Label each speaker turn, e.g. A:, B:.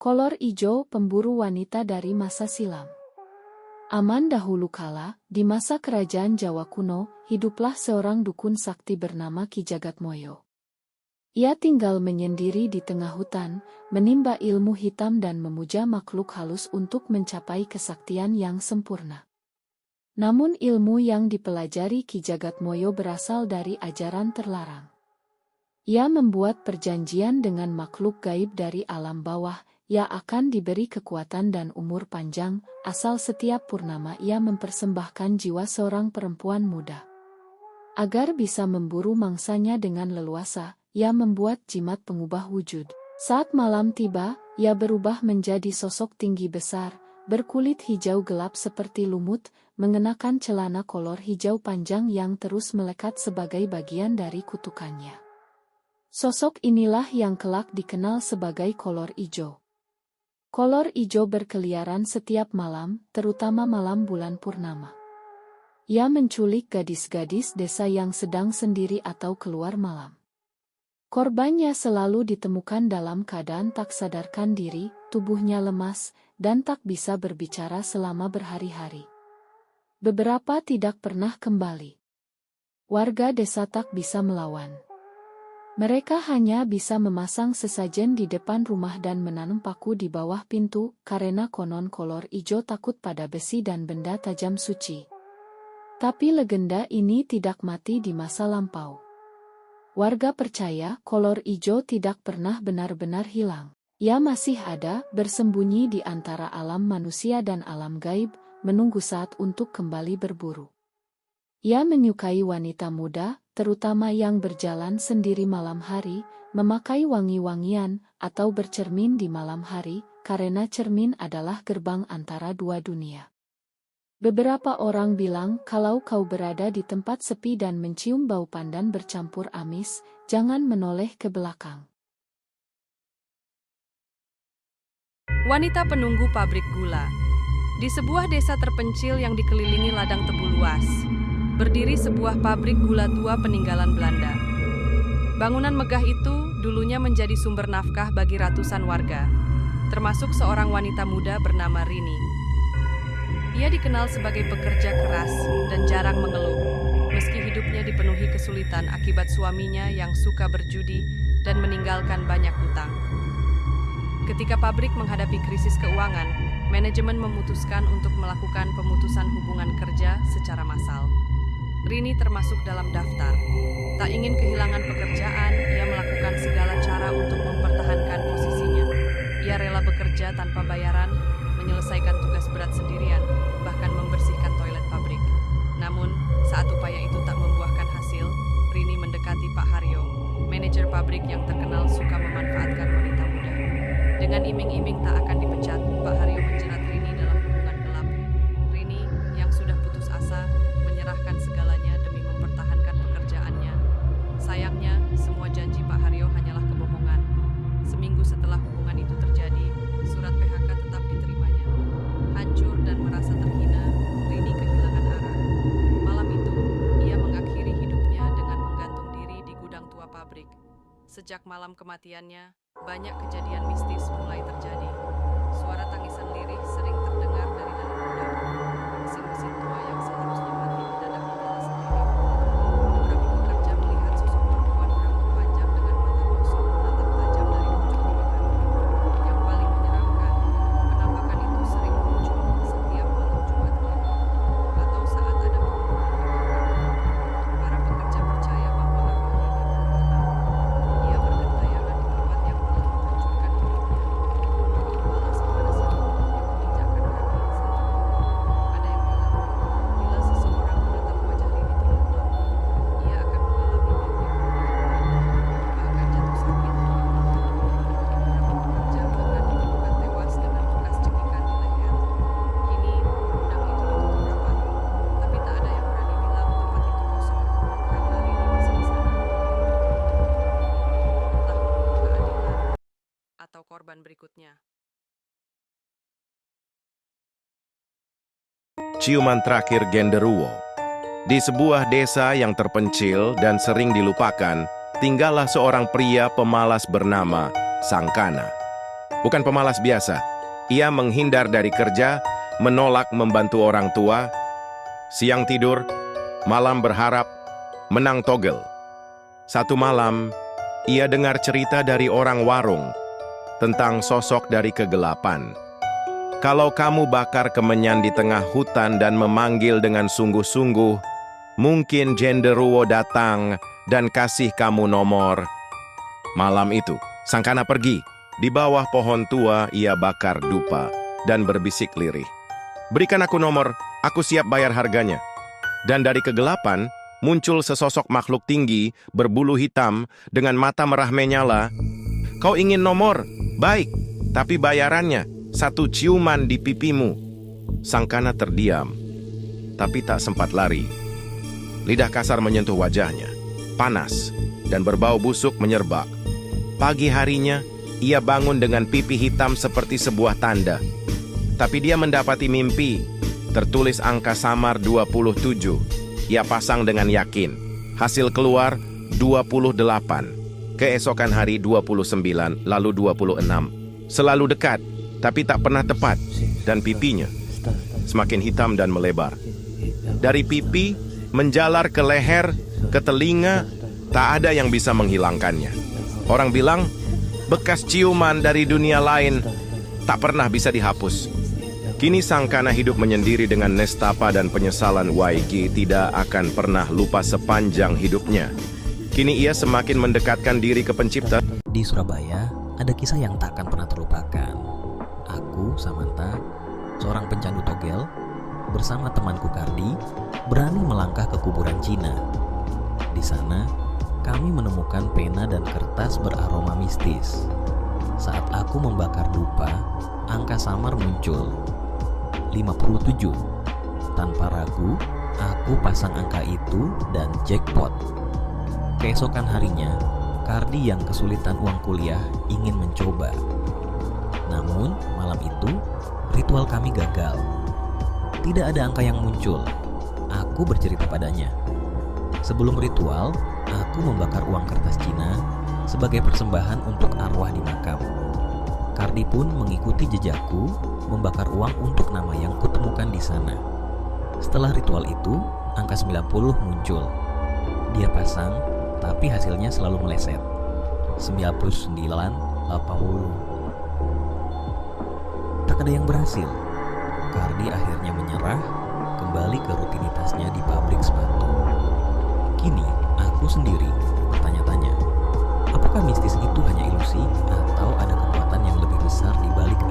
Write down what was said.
A: Kolor ijo, pemburu wanita dari masa silam. Aman dahulu kala, di masa kerajaan Jawa kuno, hiduplah seorang dukun sakti bernama Ki Jagatmoyo. Ia tinggal menyendiri di tengah hutan, menimba ilmu hitam dan memuja makhluk halus untuk mencapai kesaktian yang sempurna. Namun ilmu yang dipelajari Ki Jagatmoyo berasal dari ajaran terlarang. Ia membuat perjanjian dengan makhluk gaib dari alam bawah. Ia akan diberi kekuatan dan umur panjang, asal setiap purnama ia mempersembahkan jiwa seorang perempuan muda. Agar bisa memburu mangsanya dengan leluasa, ia membuat jimat pengubah wujud. Saat malam tiba, ia berubah menjadi sosok tinggi besar, berkulit hijau gelap seperti lumut, mengenakan celana kolor hijau panjang yang terus melekat sebagai bagian dari kutukannya. Sosok inilah yang kelak dikenal sebagai kolor ijo. Kolor ijo berkeliaran setiap malam, terutama malam bulan purnama. Ia menculik gadis-gadis desa yang sedang sendiri atau keluar malam. Korbannya selalu ditemukan dalam keadaan tak sadarkan diri, tubuhnya lemas, dan tak bisa berbicara selama berhari-hari. Beberapa tidak pernah kembali. Warga desa tak bisa melawan. Mereka hanya bisa memasang sesajen di depan rumah dan menanam paku di bawah pintu, karena konon kolor ijo takut pada besi dan benda tajam suci. Tapi legenda ini tidak mati di masa lampau. Warga percaya kolor ijo tidak pernah benar-benar hilang. Ia masih ada, bersembunyi di antara alam manusia dan alam gaib, menunggu saat untuk kembali berburu. Ia menyukai wanita muda, terutama yang berjalan sendiri malam hari, memakai wangi-wangian, atau bercermin di malam hari, karena cermin adalah gerbang antara dua dunia. Beberapa orang bilang kalau kau berada di tempat sepi dan mencium bau pandan bercampur amis, jangan menoleh ke belakang.
B: Wanita penunggu pabrik gula. Di sebuah desa terpencil yang dikelilingi ladang tebu luas, berdiri sebuah pabrik gula tua peninggalan Belanda. Bangunan megah itu dulunya menjadi sumber nafkah bagi ratusan warga, termasuk seorang wanita muda bernama Rini. Ia dikenal sebagai pekerja keras dan jarang mengeluh, meski hidupnya dipenuhi kesulitan akibat suaminya yang suka berjudi dan meninggalkan banyak hutang. Ketika pabrik menghadapi krisis keuangan, manajemen memutuskan untuk melakukan pemutusan hubungan kerja secara massal. Rini termasuk dalam daftar. Tak ingin kehilangan pekerjaan, ia melakukan segala cara untuk mempertahankan posisinya. Ia rela bekerja tanpa bayaran, menyelesaikan tugas berat sendirian, bahkan membersihkan toilet pabrik. Namun, saat upaya itu tak membuahkan hasil, Rini mendekati Pak Haryo, manajer pabrik yang terkenal suka memanfaatkan wanita muda. Dengan iming-iming tak akan dipecat, Pak Haryo menjerat Rini dalam hubungan gelap. Rini, yang sudah putus asa, menyerahkan segalanya demi mempertahankan pekerjaannya. Sayangnya, semua janji Pak Haryo hanyalah kebohongan. Seminggu setelah hubungan itu terjadi, surat PHK tetap diterimanya. Hancur dan merasa terhina, Rini kehilangan arah. Malam itu, ia mengakhiri hidupnya dengan menggantung diri di gudang tua pabrik. Sejak malam kematiannya, banyak kejadian mistis mulai terjadi. Suara tangisan lirih sering terdengar dari dalam gudang. Mesin-mesin tua yang seharusnya mati mendadak menyala sendiri. Beberapa pekerja melihat sosok perempuan berambut panjang dengan mata kosong menatap tajam dari ujung ruangan. Yang paling menyeramkan, penampakan itu sering muncul setiap malam Jumat Kliwon atau saat ada pengumuman. Para pekerja percaya bahwa arwah ini belum tenang. Ia bergentayangan di tempat yang telah menghancurkan hidupnya, membalas kemana saja dia menginjakkan kaki di sana. Ada yang bilang, bila seseorang menatap wajah Rini terlalu lama, ia akan mengalami mimpi buruk, bahkan jatuh sakit. Beberapa pekerja bahkan ditemukan tewas dengan bekas cekikan di leher. Kini, gudang itu ditutup rapat, tapi tak ada yang berani bilang tempat itu kosong, karena Rini masih di sana. Entah menunggu keadilan atau korban berikutnya.
C: Ciuman terakhir Genderuwo. Di sebuah desa yang terpencil dan sering dilupakan, tinggallah seorang pria pemalas bernama Sangkana. bukan pemalas biasa. Ia menghindar dari kerja, menolak membantu orang tua, siang tidur, malam berharap, menang togel. Satu malam, ia dengar cerita dari orang warung tentang sosok dari kegelapan. Kalau kamu bakar kemenyan di tengah hutan dan memanggil dengan sungguh-sungguh, mungkin genderuwo datang dan kasih kamu nomor. Malam itu, Sangkana pergi. Di bawah pohon tua, ia bakar dupa dan berbisik lirih. Berikan aku nomor, aku siap bayar harganya. Dan dari kegelapan, muncul sesosok makhluk tinggi, berbulu hitam, dengan mata merah menyala. Kau ingin nomor? Baik, tapi bayarannya 1 ciuman di pipimu. Sangkana terdiam, tapi tak sempat lari. Lidah kasar menyentuh wajahnya, panas, dan berbau busuk menyerbak. Pagi harinya, ia bangun dengan pipi hitam seperti sebuah tanda. Tapi dia mendapati mimpi, tertulis angka samar 27. Ia pasang dengan yakin. Hasil keluar 28. Keesokan hari 29, lalu 26. Selalu dekat, tapi tak pernah tepat. Dan pipinya semakin hitam dan melebar. Dari pipi, menjalar ke leher, ke telinga, tak ada yang bisa menghilangkannya. Orang bilang, bekas ciuman dari dunia lain tak pernah bisa dihapus. Kini Sangkana hidup menyendiri dengan nestapa dan penyesalan YG tidak akan pernah lupa sepanjang hidupnya. Kini ia semakin mendekatkan diri ke pencipta.
D: Di Surabaya, ada kisah yang tak akan pernah terlupakan. Aku, Samantha, seorang pencandu togel, bersama temanku Kardi, berani melangkah ke kuburan Cina. Di sana, kami menemukan pena dan kertas beraroma mistis. Saat aku membakar dupa, angka samar muncul, 57. Tanpa ragu, aku pasang angka itu dan jackpot. Keesokan harinya, Kardi yang kesulitan uang kuliah ingin mencoba. Namun, malam itu, ritual kami gagal. Tidak ada angka yang muncul. Aku bercerita padanya. Sebelum ritual, aku membakar uang kertas Cina sebagai persembahan untuk arwah di makam. Kardi pun mengikuti jejakku, membakar uang untuk nama yang kutemukan di sana. Setelah ritual itu, angka 90 muncul. Dia pasang, tapi hasilnya selalu meleset. 99, 80. Tak ada yang berhasil. Kardi akhirnya menyerah, kembali ke rutinitasnya di pabrik sepatu. Kini, aku sendiri bertanya-tanya, apakah mistis itu hanya ilusi atau ada kekuatan yang lebih besar di balik